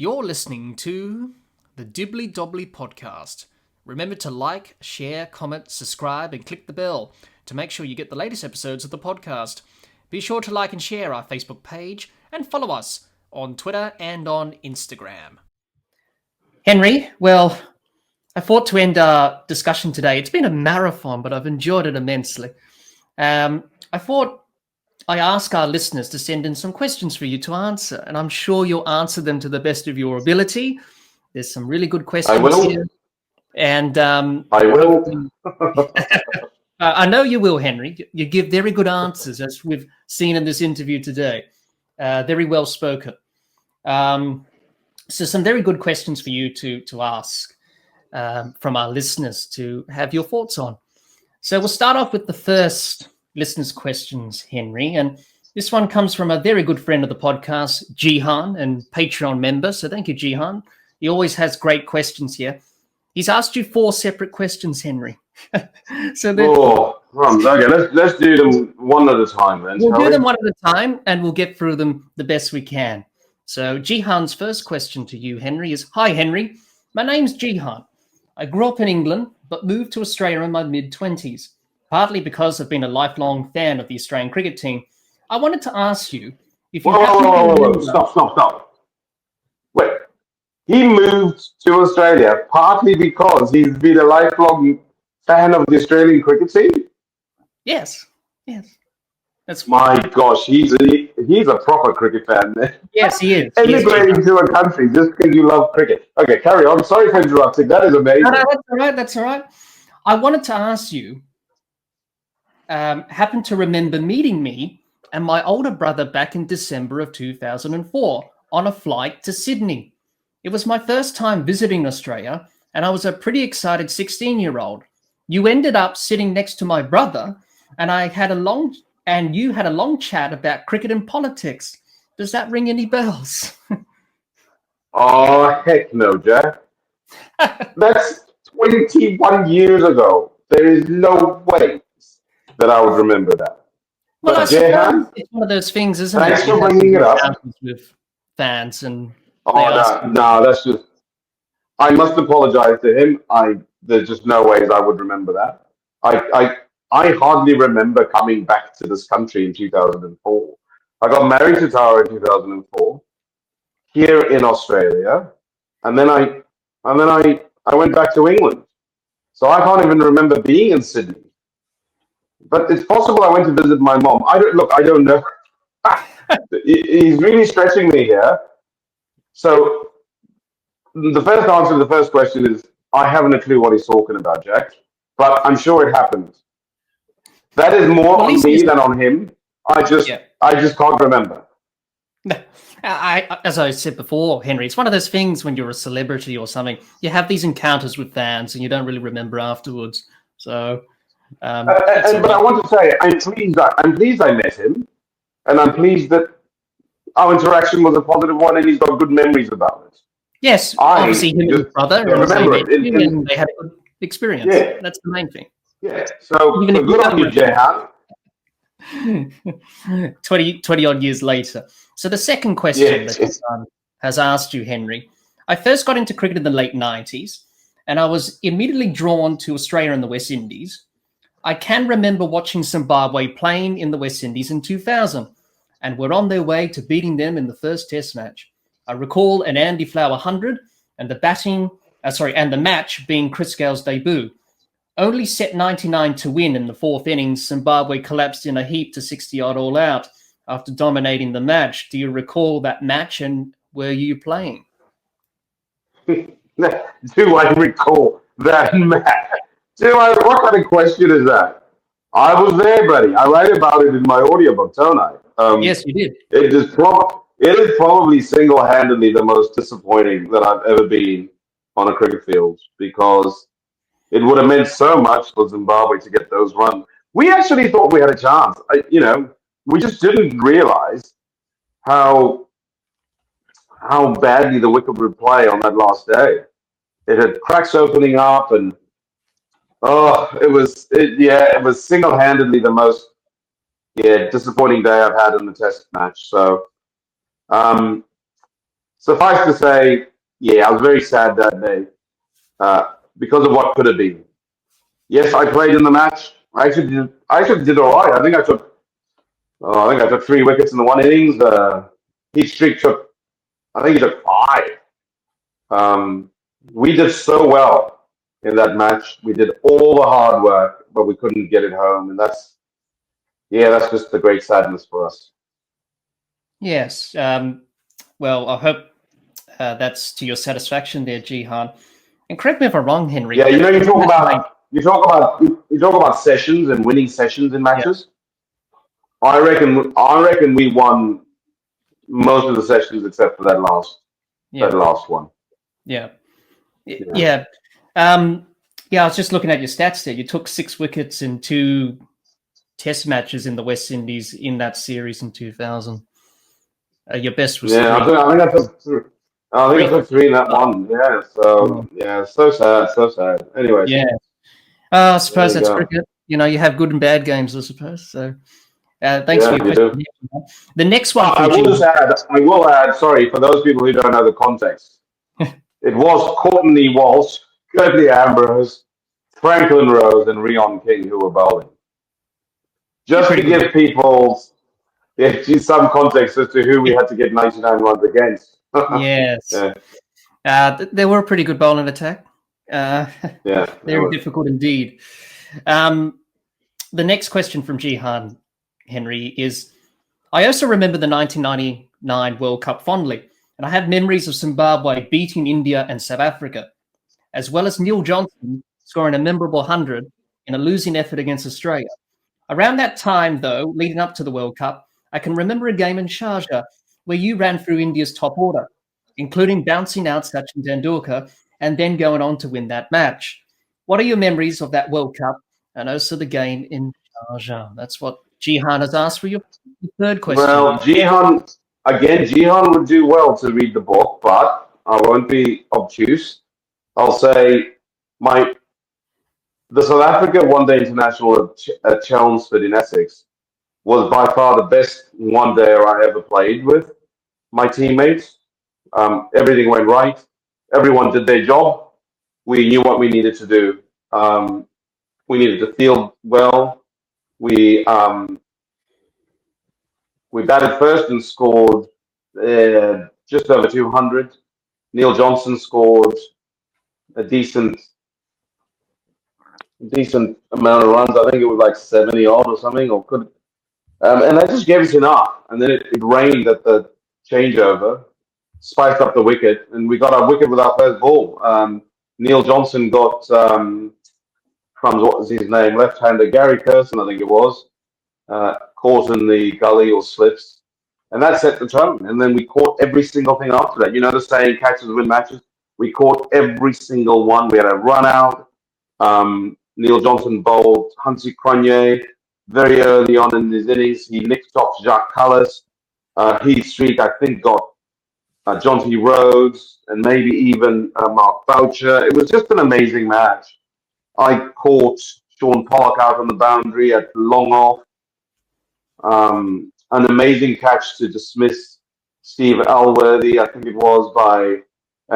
You're listening to the Dibbly-Dobbly podcast. Remember to like, share, comment, subscribe, and click the bell to make sure you get the latest episodes of the podcast. Be sure to like and share our Facebook page and follow us on Twitter and on Instagram. Henry, well, I thought to end our discussion today. It's been a marathon, but I've enjoyed it immensely. I thought I ask our listeners to send in some questions for you to answer, and I'm sure you'll answer them to the best of your ability. There's some really good questions here. And I will. I know you will, Henry. You give very good answers, as we've seen in this interview today. Very well spoken. So some very good questions for you to ask from our listeners to have your thoughts on. So we'll start off with the first listeners' questions, Henry. And this one comes from a very good friend of the podcast, Jihan, and Patreon member. So thank you, Jihan. He always has great questions here. He's asked you 4 separate questions, Henry. Okay. Let's do them one at a time then. We'll do them one at a time, and we'll get through them the best we can. So Jihan's first question to you, Henry, is, Hi, Henry. My name's Jihan. I grew up in England, but moved to Australia in my mid-20s. Partly because I've been a lifelong fan of the Australian cricket team. I wanted to ask you if you Stop. Wait. He moved to Australia partly because he's been a lifelong fan of the Australian cricket team? Yes. That's my gosh, he's a proper cricket fan then. Yes, he is. Emigrating to a country just because you love cricket. Okay, carry on. Sorry for interrupting. That is amazing. No, that's all right. I wanted to ask you, happened to remember meeting me and my older brother back in December of 2004 on a flight to Sydney. It was my first time visiting Australia, and I was a pretty excited 16-year-old. You ended up sitting next to my brother, and you had a long chat about cricket and politics. Does that ring any bells? Oh, heck no, Jack. That's 21 years ago. There is no way that I would remember that. Well, I suppose it's one of those things, isn't it? Thanks for bringing it up. With fans and that's just. I must apologize to him. There's just no ways I would remember that. I hardly remember coming back to this country in 2004. I got married to Tara in 2004 here in Australia, and then I went back to England. So I can't even remember being in Sydney. But it's possible I went to visit my mom. I don't know. He's really stretching me here. So the first answer to the first question is, I haven't a clue what he's talking about, Jack. But I'm sure it happened. That is more on me than on him. I just can't remember. As I said before, Henry, it's one of those things when you're a celebrity or something, you have these encounters with fans and you don't really remember afterwards. So... but I want to say, I'm pleased I met him, and I'm pleased that our interaction was a positive one, and he's got good memories about it. Yes, obviously him and his brother, and they had a good experience. Yeah. That's the main thing. Yeah, so good on you, Jehan. 20 odd years later. So the second question that his son has asked you, Henry, I first got into cricket in the late 90s, and I was immediately drawn to Australia and the West Indies. I can remember watching Zimbabwe playing in the West Indies in 2000, and were on their way to beating them in the first Test match. I recall an Andy Flower 100 and the match being Chris Gale's debut. Only set 99 to win in the 4th innings, Zimbabwe collapsed in a heap to 60-odd all out after dominating the match. Do you recall that match, and were you playing? Do I recall that match? What kind of question is that? I was there, buddy. I write about it in my audiobook, don't I? Yes, you did. It is probably single-handedly the most disappointing that I've ever been on a cricket field, because it would have meant so much for Zimbabwe to get those runs. We actually thought we had a chance. We just didn't realize how badly the wicket would play on that last day. It had cracks opening up, and it was single-handedly the most disappointing day I've had in the Test match. So suffice to say, yeah, I was very sad that day because of what could have been. Yes, I played in the match. I actually did all right. I think I took 3 wickets in the one innings. Heat Streak took, I think he took 5. We did so well in that match. We did all the hard work, but we couldn't get it home, and that's just the great sadness for us. Yes. Well, I hope that's to your satisfaction there, Jihan. And correct me if I'm wrong, Henry. Yeah, you talk about sessions and winning sessions in matches. Yeah. I reckon we won most of the sessions except for that last one. Yeah. Yeah. I was just looking at your stats there. You took 6 wickets in 2 Test matches in the West Indies in that series in 2000. Your best was 3. I think I took 3 in that one. Yeah. So so sad. Anyway. Yeah. I suppose that's cricket. You have good and bad games, I suppose. So thanks for your question. The next one. I will add. Sorry for those people who don't know the context. It was Courtney Walsh, Curtly Ambrose, Franklin Rose, and Rion King who were bowling. Just to give people some context as to who we had to get 99 runs against. Yes. They were a pretty good bowling attack. Very difficult indeed. The next question from Jihan, Henry, is, I also remember the 1999 World Cup fondly, and I have memories of Zimbabwe beating India and South Africa, as well as Neil Johnson scoring a memorable 100 in a losing effort against Australia. Around that time, though, leading up to the World Cup, I can remember a game in Sharjah where you ran through India's top order, including bouncing out Sachin Tendulkar and then going on to win that match. What are your memories of that World Cup and also the game in Sharjah? That's what Jihan has asked for your third question. Well, Jihan would do well to read the book, but I won't be obtuse. I'll say the South Africa one-day international at Chelmsford in Essex was by far the best one-dayer I ever played with my teammates. Everything went right. Everyone did their job. We knew what we needed to do. We needed to field well. We batted first and scored just over 200. Neil Johnson scored a decent amount of runs. I think it was like 70 odd or something, and that just gave us enough. And then it rained at the changeover, spiced up the wicket, and we got our wicket with our first ball. Neil Johnson got from what was his name, left-hander Gary Curson, I think it was, caught in the gully or slips, and that set the tone. And then we caught every single thing after that. You know the saying, catches win matches. We caught every single one. We had a run out. Neil Johnson bowled Hansi Cronje very early on in his innings. He nicked off Jacques Callis. Heat Streak, I think, got John T. Rhodes and maybe even Mark Boucher. It was just an amazing match. I caught Sean Pollock out on the boundary at long off. An amazing catch to dismiss Steve Alworthy, I think it was, by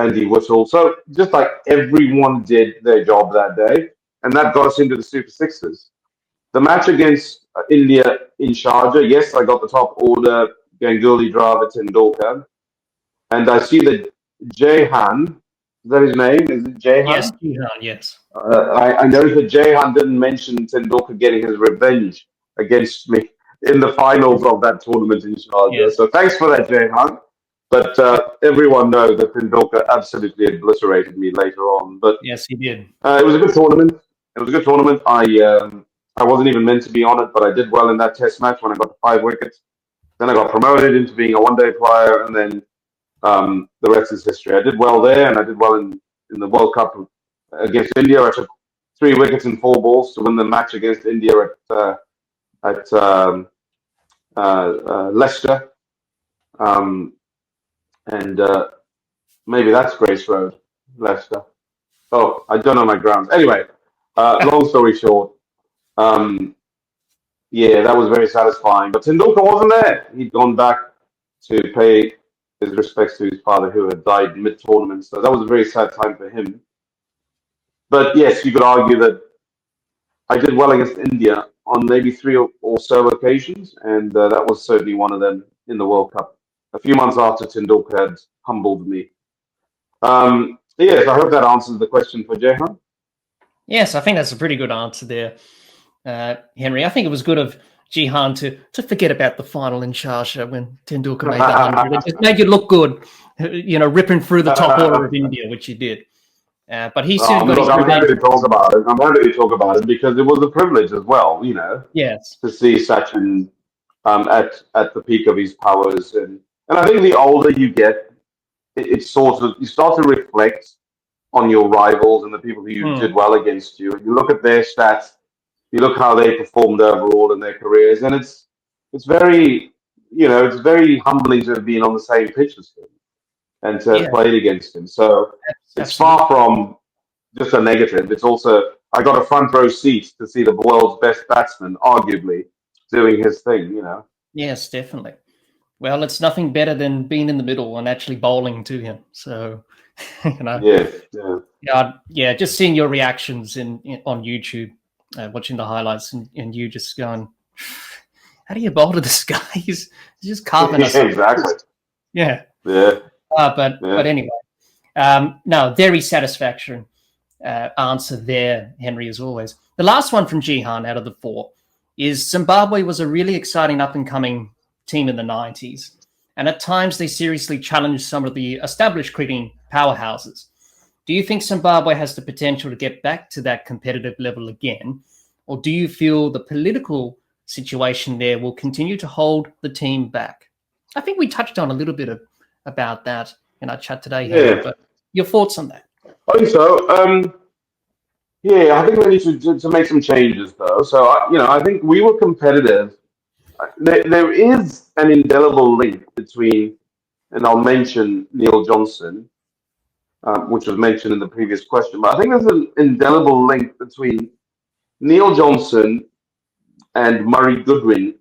Andy Whittle. So just like everyone did their job that day, and that got us into the Super Sixes. The match against India in Sharjah, yes, I got the top order, Ganguly, Dravid, Tendulkar, and I see that Jehan, is that his name? Is it Jehan? Yes, Jehan, yes. I noticed that Jehan didn't mention Tendulkar getting his revenge against me in the finals of that tournament in Sharjah. Yes. So thanks for that, Jehan. But everyone knows that Tendulkar absolutely obliterated me later on. But yes, he did. It was a good tournament. I wasn't even meant to be on it, but I did well in that Test match when I got the 5 wickets. Then I got promoted into being a one-day player, and then the rest is history. I did well there, and I did well in the World Cup against India. I took 3 wickets in 4 balls to win the match against India at Leicester. And maybe that's Grace Road, Leicester. Oh, I don't know my grounds. Anyway, long story short, that was very satisfying. But Tendulkar wasn't there. He'd gone back to pay his respects to his father who had died mid-tournament. So that was a very sad time for him. But yes, you could argue that I did well against India on maybe three or so occasions, and that was certainly one of them in the World Cup. A few months after Tendulkar had humbled me. Yes, I hope that answers the question for Jehan. Yes, I think that's a pretty good answer there, Henry. I think it was good of Jihan to forget about the final in Sharjah when Tendulkar made the 100. It just made you look good, ripping through the top order of India, which you did. But he soon got his I'm happy to talk about it. I'm happy to talk about it because it was a privilege as well, Yes. to see Sachin at the peak of his powers. And I think the older you get, it's sort of, you start to reflect on your rivals and the people who did well against you. You look at their stats, you look how they performed overall in their careers, and it's very, it's very humbling to have been on the same pitch as him and to have played against him. So it's far from just a negative. It's also, I got a front row seat to see the world's best batsman, arguably, doing his thing, Yes, definitely. Well, it's nothing better than being in the middle and actually bowling to him. So, Yeah, just seeing your reactions on YouTube, watching the highlights, and you just going, "How do you bowl to this guy? He's just carving us." Exactly. Yeah. But anyway, no, very satisfactory answer there, Henry, as always. The last one from Jihan out of the four is Zimbabwe was a really exciting up-and-coming team in the 90s, and at times they seriously challenged some of the established cricketing powerhouses. Do you think Zimbabwe has the potential to get back to that competitive level again, or do you feel the political situation there will continue to hold the team back? I think we touched on a little bit about that in our chat today, Henry, but your thoughts on that? I think so. I think we need to make some changes, though. So, I think we were competitive. There is an indelible link between, and I'll mention Neil Johnson, which was mentioned in the previous question, but I think there's an indelible link between Neil Johnson and Murray Goodwin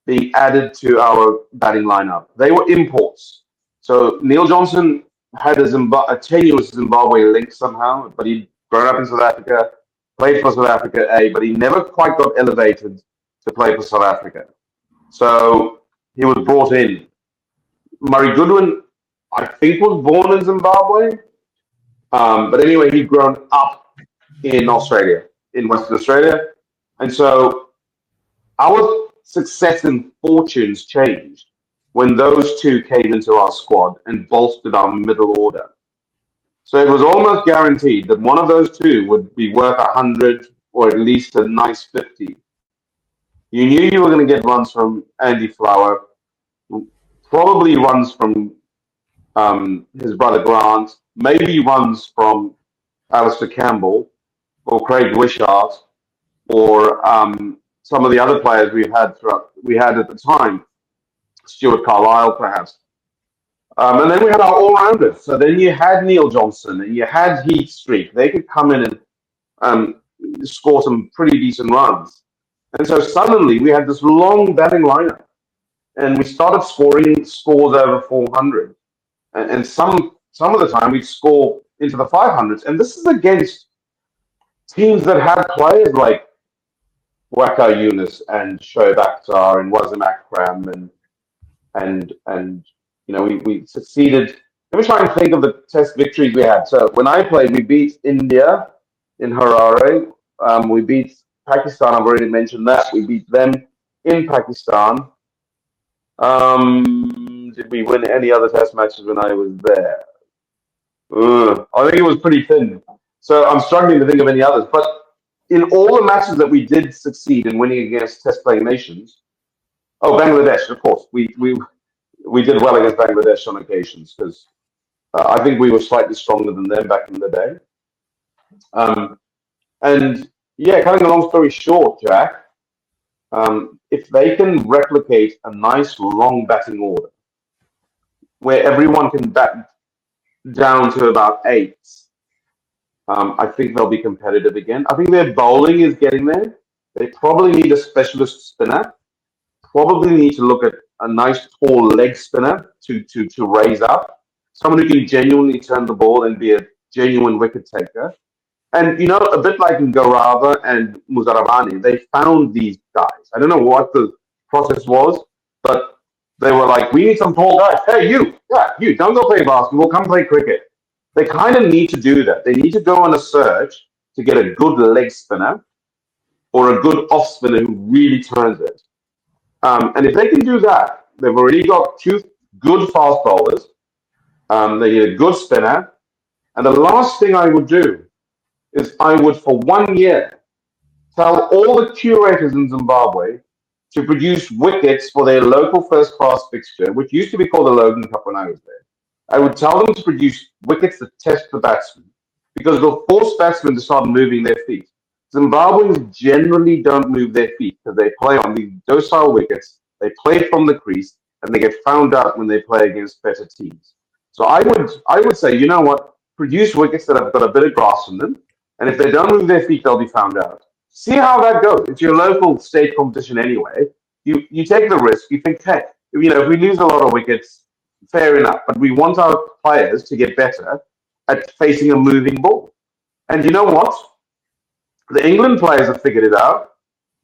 being added to our batting lineup. They were imports. So Neil Johnson had a tenuous Zimbabwe link somehow, but he'd grown up in South Africa, played for South Africa A, but he never quite got elevated to play for South Africa. So he was brought in. Murray Goodwin, I think, was born in Zimbabwe. But anyway, he'd grown up in Australia, in Western Australia. And so our success and fortunes changed when those two came into our squad and bolstered our middle order. So it was almost guaranteed that one of those two would be worth 100 or at least a nice 50. You knew you were going to get runs from Andy Flower, probably runs from his brother Grant, maybe runs from Alistair Campbell or Craig Wishart or some of the other players we had at the time, Stuart Carlisle perhaps. And then we had our all-rounders. So then you had Neil Johnson and you had Heath Streak. They could come in and score some pretty decent runs. And so suddenly we had this long batting lineup and we started scoring scores over 400. And some of the time we'd score into the 500s. And this is against teams that had players like Waqar Younis and Shoaib Akhtar and Wasim Akram and we succeeded. Let me try and think of the test victories we had. So when I played, we beat India in Harare. We beat Pakistan. I've already mentioned that. We beat them in Pakistan. Did we win any other test matches when I was there? I think it was pretty thin. So I'm struggling to think of any others. But in all the matches that we did succeed in winning against test playing nations, Bangladesh, of course, we did well against Bangladesh on occasions because I think we were slightly stronger than them back in the day. Cutting a long story short, Jack, if they can replicate a nice long batting order where everyone can bat down to about 8, I think they'll be competitive again. I think their bowling is getting there. They probably need a specialist spinner. Probably need to look at a nice tall leg spinner to raise up, someone who can genuinely turn the ball and be a genuine wicket taker. And, a bit like in Gaurav and Muzarabani, they found these guys. I don't know what the process was, but they were like, we need some tall guys. Hey, you, don't go play basketball, come play cricket. They kind of need to do that. They need to go on a search to get a good leg spinner or a good off spinner who really turns it. And if they can do that, they've already got two good fast bowlers. They need a good spinner. And the last thing I would do is I would, for 1 year, tell all the curators in Zimbabwe to produce wickets for their local first-class fixture, which used to be called the Logan Cup when I was there. I would tell them to produce wickets that test the batsmen, because it'll force batsmen to start moving their feet. Zimbabweans generally don't move their feet because they play on these docile wickets, they play from the crease, and they get found out when they play against better teams. So I would say, you know what, produce wickets that have got a bit of grass in them, and if they don't move their feet, they'll be found out. See how that goes. It's your local state competition anyway. You take the risk. You think, hey, if we lose a lot of wickets, fair enough. But we want our players to get better at facing a moving ball. And you know what? The England players have figured it out.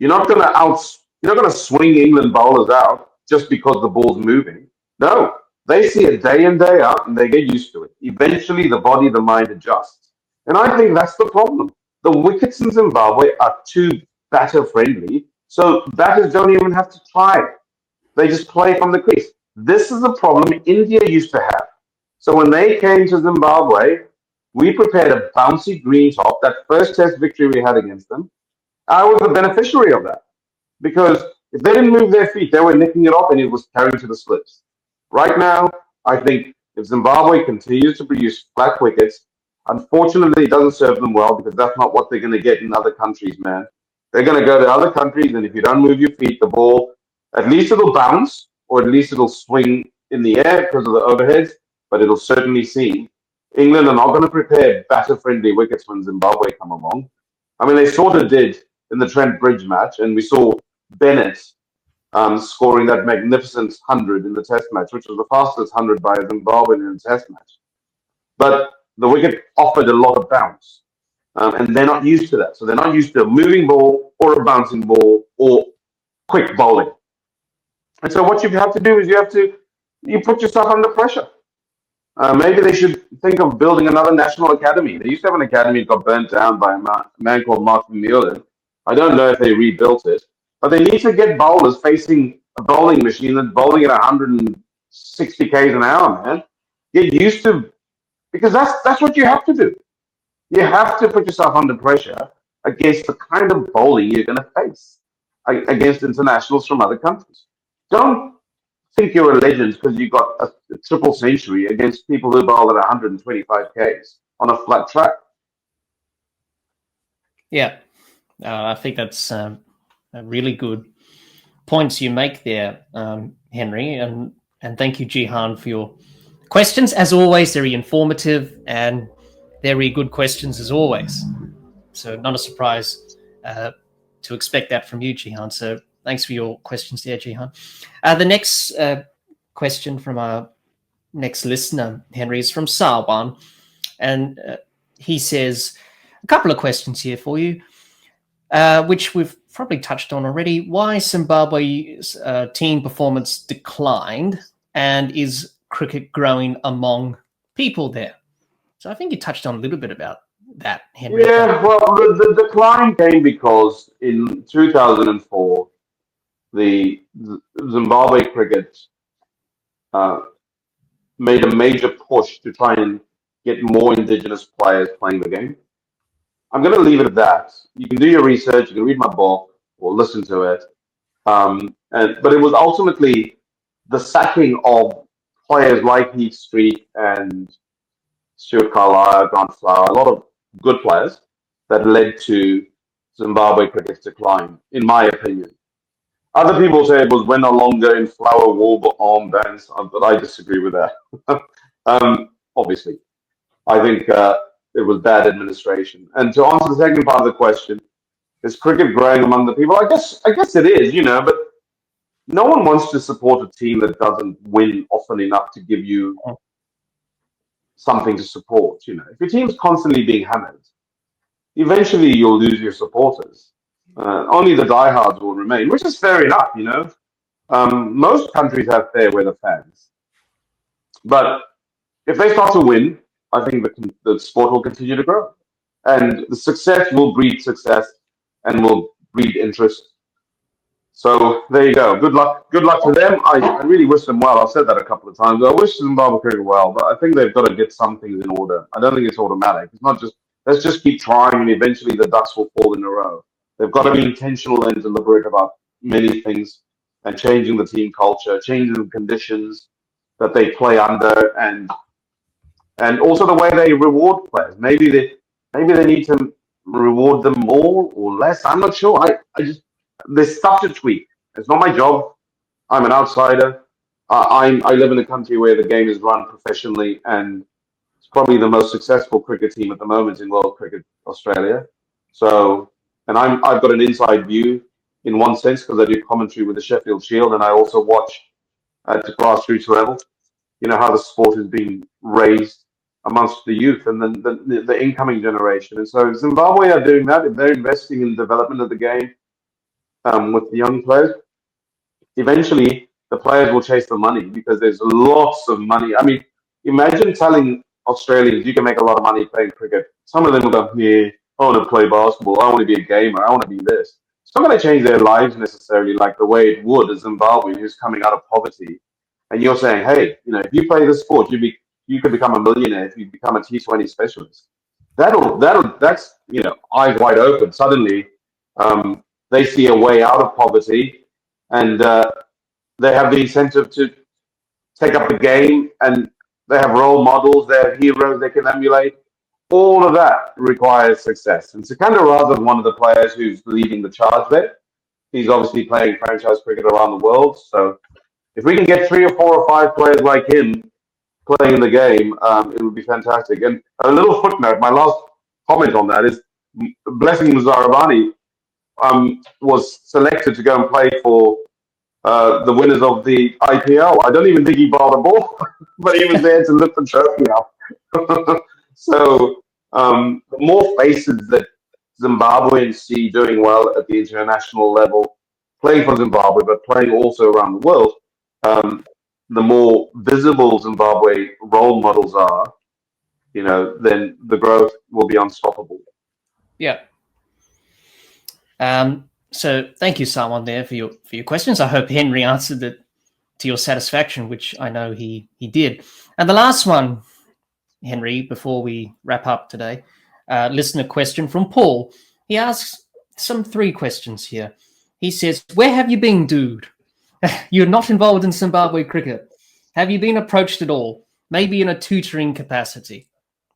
You're not going to swing England bowlers out just because the ball's moving. No, they see it day in, day out, and they get used to it. Eventually, the body, the mind adjusts. And I think that's the problem. The wickets in Zimbabwe are too batter-friendly, so batters don't even have to try. They just play from the crease. This is a problem India used to have. So when they came to Zimbabwe, we prepared a bouncy green top. That first test victory we had against them, I was the beneficiary of that. Because if they didn't move their feet, they were nicking it off and it was carrying to the slips. Right now, I think if Zimbabwe continues to produce flat wickets, unfortunately, it doesn't serve them well because that's not what they're going to get in other countries, man. They're going to go to other countries, and if you don't move your feet, the ball, at least it'll bounce, or at least it'll swing in the air because of the overheads, but it'll certainly seam. England are not going to prepare batter-friendly wickets when Zimbabwe come along. I mean, they sort of did in the Trent Bridge match, and we saw Bennett scoring that magnificent 100 in the Test match, which was the fastest 100 by a Zimbabwean in a Test match. But the wicket offered a lot of bounce, and they're not used to that. So they're not used to a moving ball or a bouncing ball or quick bowling. And so what you have to do is you put yourself under pressure. Maybe they should think of building another national academy. They used to have an academy that got burnt down by a man called Martin Mueller. I don't know if they rebuilt it, but they need to get bowlers facing a bowling machine that's bowling at 160 k's an hour, man. Get used to, because that's what you have to do. You have to put yourself under pressure against the kind of bowling you're going to face against internationals from other countries. Don't think you're a legend because you got a triple century against people who bowl at 125 k's on a flat track. Yeah, I think that's a really good points you make there, Henry, and thank you, Jihan, for your questions. As always, very informative and very good questions as always. So not a surprise to expect that from you, Jihan. So thanks for your questions there, Jihan. The next question from our next listener, Henry, is from Sarwan. And he says, a couple of questions here for you, which we've probably touched on already. Why Zimbabwe's team performance declined, and is cricket growing among people there? So I think you touched on a little bit about that, Henry. Yeah, well, the decline came because in 2004, the Zimbabwe cricket made a major push to try and get more indigenous players playing the game. I'm going to leave it at that. You can do your research, you can read my book or listen to it. But it was ultimately the sacking of players like Heath Street and Stuart Carlisle, Grant Flower, a lot of good players that led to Zimbabwe cricket's decline, in my opinion. Other people say it was when Olonga in flower wool armbands, but I disagree with that. Obviously, I think it was bad administration. And to answer the second part of the question, is cricket growing among the people? I guess it is, but no one wants to support a team that doesn't win often enough to give you something to support. You know, if your team's constantly being hammered, eventually you'll lose your supporters. Only the diehards will remain, which is fair enough. You know, most countries have fair weather fans, but if they start to win, I think the sport will continue to grow, and the success will breed success, and will breed interest. So there you go. Good luck. Good luck to them. I really wish them well. I've said that a couple of times. I wish Zimbabwe cricket well, but I think they've got to get some things in order. I don't think it's automatic. It's not just let's just keep trying and eventually the ducks will fall in a row. They've got to be intentional and deliberate about many things and changing the team culture, changing the conditions that they play under, and also the way they reward players. Maybe they need to reward them more or less. I'm not sure. I just there's stuff to tweak. It's not my job. I'm an outsider. I live in a country where the game is run professionally, and it's probably the most successful cricket team at the moment in world cricket, Australia. So, and I've got an inside view in one sense because I do commentary with the Sheffield Shield, and I also watch at the grassroots level. You know how the sport is being raised amongst the youth and then the incoming generation. And so Zimbabwe are doing that. They're investing in development of the game with the young players. Eventually, the players will chase the money because there's lots of money. I mean, imagine telling Australians you can make a lot of money playing cricket. Some of them will go, yeah, I want to play basketball. I want to be a gamer. I want to be this. It's not going to change their lives necessarily like the way it would a Zimbabwean who's coming out of poverty. And you're saying, hey, you know, if you play this sport, you could become a millionaire if you become a T20 specialist. That's, you know, eyes wide open. Suddenly, they see a way out of poverty, and they have the incentive to take up the game, and they have role models, they have heroes they can emulate. All of that requires success. And Sikandar Raza is one of the players who's leading the charge there. He's obviously playing franchise cricket around the world. So if we can get 3 or 4 or 5 players like him playing the game, it would be fantastic. And a little footnote, my last comment on that is Blessing Muzarabani was selected to go and play for the winners of the IPL. I don't even think he bowled a ball, but he was there to lift the trophy up. So the more faces that Zimbabweans see doing well at the international level, playing for Zimbabwe, but playing also around the world, the more visible Zimbabwe role models are, you know, then the growth will be unstoppable. Yeah. So thank you, Simon, there for your questions. I hope Henry answered it to your satisfaction, which I know he did. And the last one, Henry, before we wrap up today, listener question from Paul. He asks some 3 questions here. He says, where have you been, dude? You're not involved in Zimbabwe cricket. Have you been approached at all? Maybe in a tutoring capacity.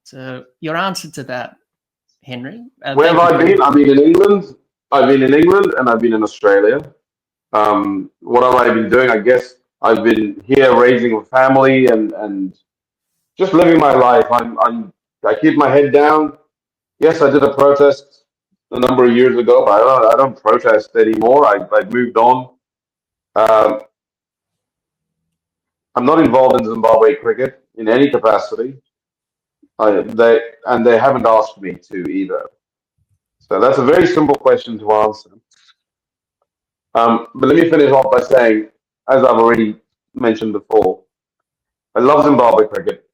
So your answer to that, Henry. Where have I been? I've been in England. I've been in England and I've been in Australia. What have I been doing? I guess I've been here raising a family and just living my life. I keep my head down. Yes, I did a protest a number of years ago, but I don't protest anymore. I've moved on. I'm not involved in Zimbabwe cricket in any capacity. They haven't asked me to either. So that's a very simple question to answer. But let me finish off by saying, as I've already mentioned before, I love Zimbabwe cricket.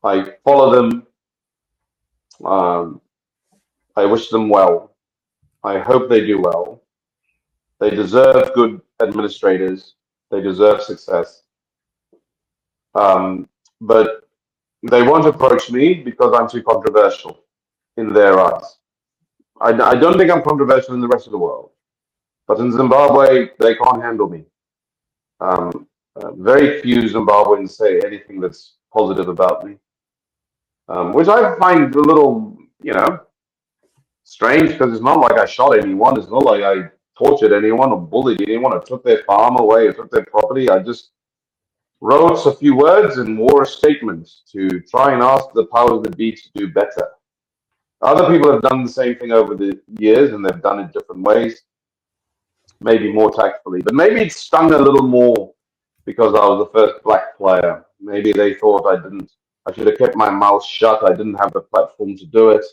I follow them. I wish them well. I hope they do well. They deserve good administrators. They deserve success. But they won't approach me because I'm too controversial in their eyes. I don't think I'm controversial in the rest of the world. But in Zimbabwe, they can't handle me. Very few Zimbabweans say anything that's positive about me, which I find a little, you know, strange because it's not like I shot anyone. It's not like I tortured anyone or bullied anyone or took their farm away or took their property. I just wrote a few words and wore a statement to try and ask the powers that be to do better. Other people have done the same thing over the years and they've done it different ways. maybe more tactfully. But maybe it stung a little more because I was the first black player. Maybe they thought I should have kept my mouth shut. I didn't have the platform to do it.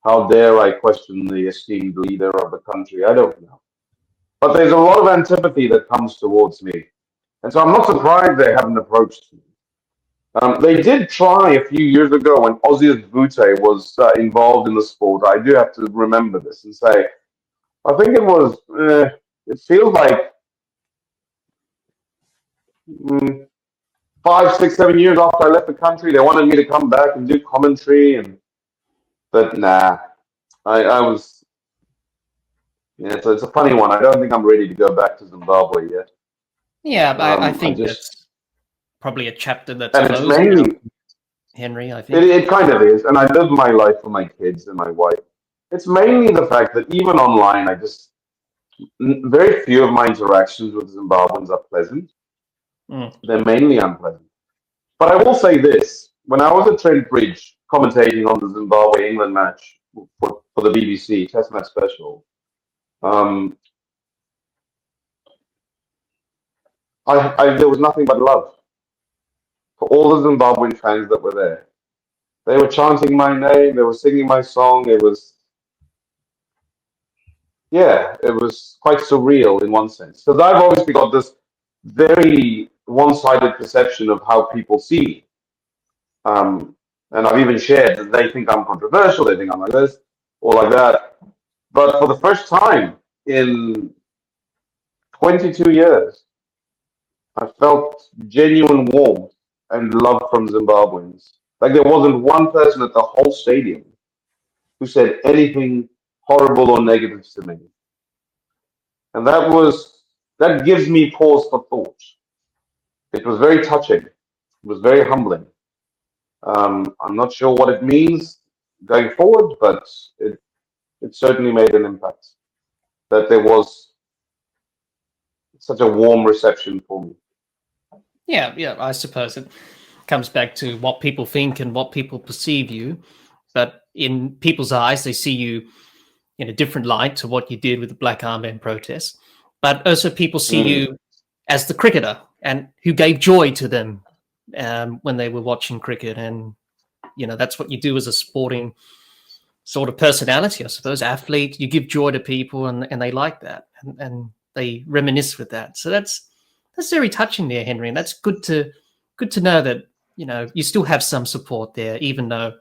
How dare I question the esteemed leader of the country? I don't know. But there's a lot of antipathy that comes towards me. And so I'm not surprised they haven't approached me. They did try a few years ago when Ozzy Vute was involved in the sport. I do have to remember this and say, I think it feels like 5, 6, 7 years after I left the country, they wanted me to come back and do commentary, but nah, I was, yeah, so it's a funny one. I don't think I'm ready to go back to Zimbabwe yet. Yeah, I think that's probably a chapter that's and closed. It's mainly, Henry, I think. It kind of is, and I live my life for my kids and my wife. It's mainly the fact that even online, very few of my interactions with Zimbabweans are pleasant. They're mainly unpleasant. But I will say this. When I was at Trent Bridge commentating on the Zimbabwe-England match for the BBC Test Match Special, there was nothing but love for all the Zimbabwean fans that were there. They were chanting my name. They were singing my song. It was quite surreal in one sense. Because I've obviously got this very one-sided perception of how people see me. And I've even shared that they think I'm controversial, they think I'm like this, or like that. But for the first time in 22 years, I felt genuine warmth and love from Zimbabweans. Like there wasn't one person at the whole stadium who said anything horrible or negative to me. And that gives me pause for thought. It was very touching. It was very humbling. I'm not sure what it means going forward, but it certainly made an impact. That there was such a warm reception for me. Yeah, I suppose it comes back to what people think and what people perceive you. But in people's eyes, they see you in a different light to what you did with the Black Armband protest. But also people see you as the cricketer and who gave joy to them when they were watching cricket. And, that's what you do as a sporting sort of personality, I suppose, athlete. You give joy to people and they like that and they reminisce with that. So that's very touching there, Henry. And that's good to know that, you still have some support there, even though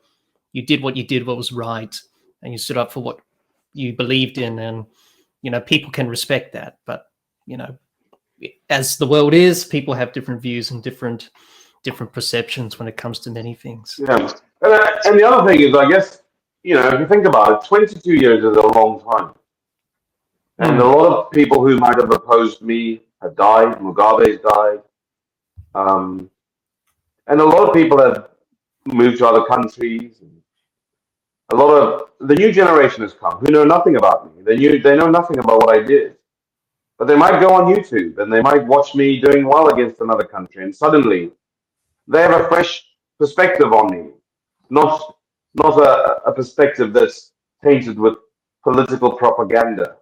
you did what was right and you stood up for what you believed in. And, people can respect that. But, as the world is, people have different views and different perceptions when it comes to many things. Yeah. And the other thing is, I guess, if you think about it, 22 years is a long time. And a lot of people who might have opposed me have died. Mugabe's died. And a lot of people have moved to other countries. A lot of the new generation has come who know nothing about me. They know nothing about what I did. But they might go on YouTube and they might watch me doing well against another country, and suddenly they have a fresh perspective on me, not a perspective that's tainted with political propaganda.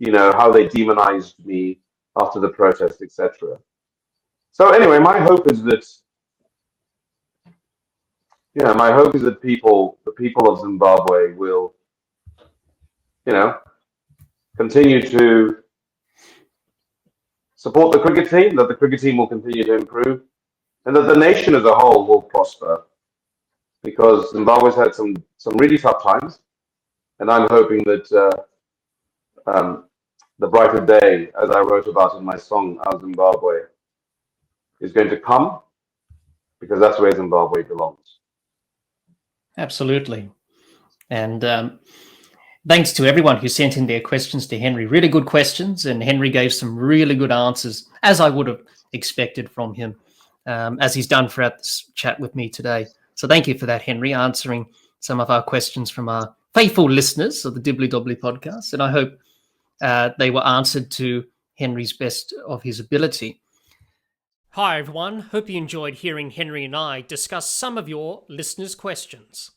How they demonized me after the protest, etc. So anyway, my hope is that the people of Zimbabwe will, continue to support the cricket team, that the cricket team will continue to improve, and that the nation as a whole will prosper. Because Zimbabwe's had some really tough times, and I'm hoping that the brighter day, as I wrote about in my song, Our Zimbabwe, is going to come, because that's where Zimbabwe belongs. Absolutely. And thanks to everyone who sent in their questions to Henry. Really good questions, and Henry gave some really good answers, as I would have expected from him, as he's done throughout this chat with me today. So thank you for that, Henry, answering some of our questions from our faithful listeners of the Dibbly-Dobbly podcast. And I hope they were answered to Henry's best of his ability. Hi, everyone. Hope you enjoyed hearing Henry and I discuss some of your listeners' questions.